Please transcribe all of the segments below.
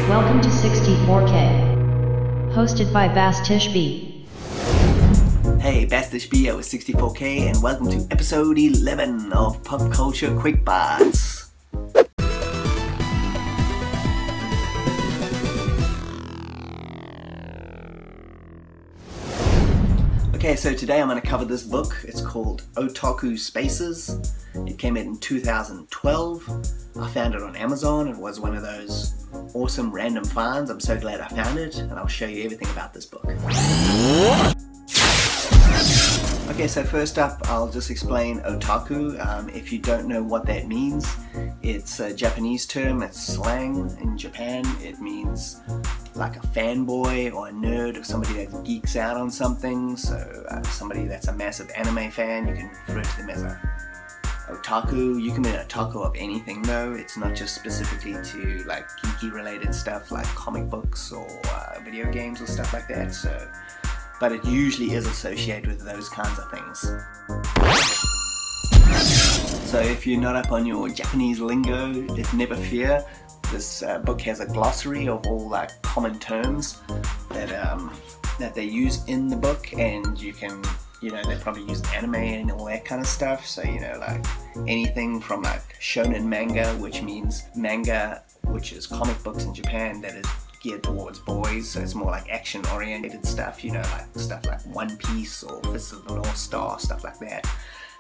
Welcome to 64K. Hosted by Bastich B. Hey, Bastich B with 64K and welcome to episode 11 of Pop Culture Quick Bytes. Okay, so today I'm going to cover this book. It's called Otaku Spaces. It came out in 2012. I found it on Amazon. It was one of those awesome random finds. I'm so glad I found it, and I'll show you everything about this book. Okay, so first up, I'll just explain otaku. If you don't know what that means, it's a Japanese term, it's slang in Japan. It means like a fanboy or a nerd or somebody that geeks out on something. So somebody that's a massive anime fan, you can refer to them as a otaku. You can be an otaku of anything though. It's not just specifically to like geeky related stuff like comic books or video games or stuff like that. But it usually is associated with those kinds of things. So if you're not up on your Japanese lingo, never fear. This book has a glossary of all like common terms that they use in the book, and you can, they probably use anime and all that kind of stuff. So like anything from like shonen manga, which means manga, which is comic books in Japan that is geared towards boys, so it's more like action oriented stuff, like stuff like One Piece or Fist of the North Star, stuff like that.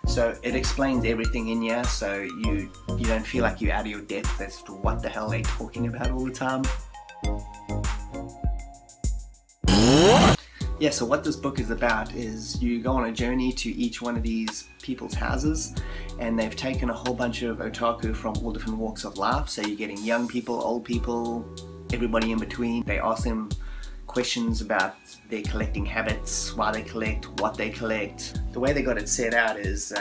So it explains everything in here, so you don't feel like you're out of your depth as to what the hell they're talking about all the time. Yeah, so what this book is about is you go on a journey to each one of these people's houses, and they've taken a whole bunch of otaku from all different walks of life. So you're getting young people, old people, everybody in between. They ask them questions about their collecting habits, why they collect, what they collect. The way they got it set out is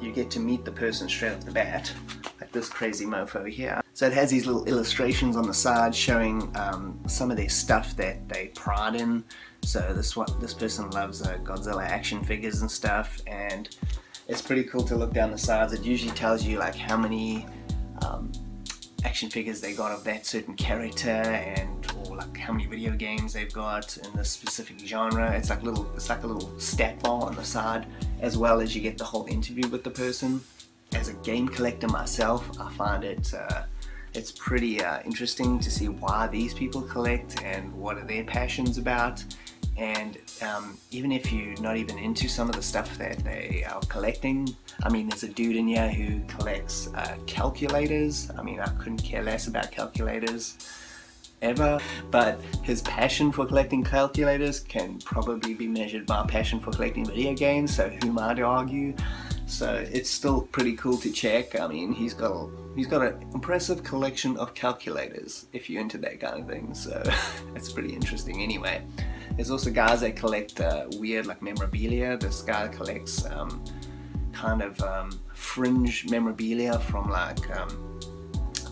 you get to meet the person straight off the bat, like this crazy mofo here. So it has these little illustrations on the side showing some of their stuff that they pride in. So this person loves Godzilla action figures and stuff, and it's pretty cool to look down the sides. It usually tells you like how many action figures they got of that certain character, or like how many video games they've got in this specific genre. It's like a little stat bar on the side, as well as you get the whole interview with the person. As a game collector myself, I find it's pretty interesting to see why these people collect and what are their passions about. And even if you're not even into some of the stuff that they are collecting, I mean, there's a dude in here who collects calculators. I mean, I couldn't care less about calculators ever, but his passion for collecting calculators can probably be measured by a passion for collecting video games, so who am I to argue? So it's still pretty cool to check. I mean, he's got an impressive collection of calculators if you're into that kind of thing, so it's pretty interesting anyway. There's also guys that collect weird like memorabilia. This guy collects kind of fringe memorabilia from like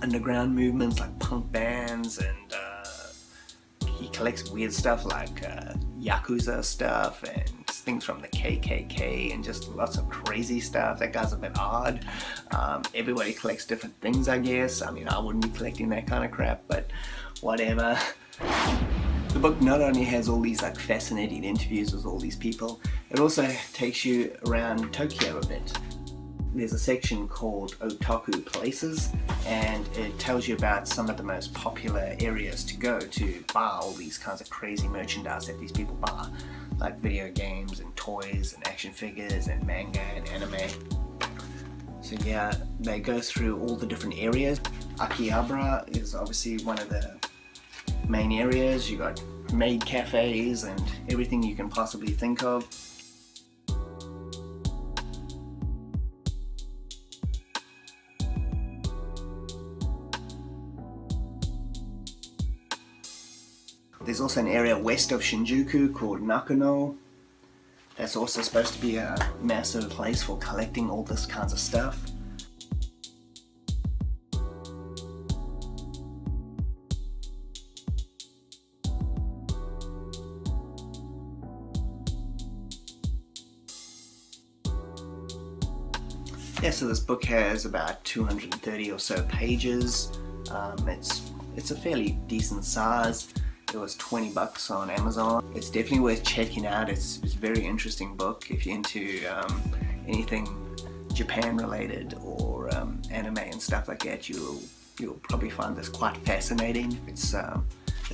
underground movements like punk bands, and he collects weird stuff like Yakuza stuff and things from the KKK and just lots of crazy stuff. That guy's a bit odd. Everybody collects different things, I guess. I mean, I wouldn't be collecting that kind of crap, but whatever. The book not only has all these like fascinating interviews with all these people, it also takes you around Tokyo a bit. There's a section called Otaku Places, and it tells you about some of the most popular areas to go to buy all these kinds of crazy merchandise that these people buy, like video games and toys and action figures and manga and anime. So yeah, they go through all the different areas. Akihabara is obviously one of the main areas. You got maid cafes and everything you can possibly think of. There's also an area west of Shinjuku called Nakano. That's also supposed to be a massive place for collecting all this kinds of stuff. Yeah, so this book has about 230 or so pages. it's a fairly decent size. It was 20 bucks on Amazon. It's definitely worth checking out. It's a very interesting book if you're into anything Japan related or anime and stuff like that. You'll probably find this quite fascinating. It's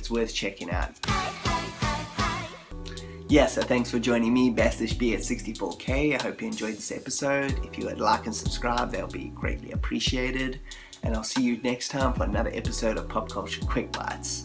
worth checking out. Yeah, so thanks for joining me, Bastich B at 64K. I hope you enjoyed this episode. If you would like and subscribe, that would be greatly appreciated. And I'll see you next time for another episode of Pop Culture Quick Bites.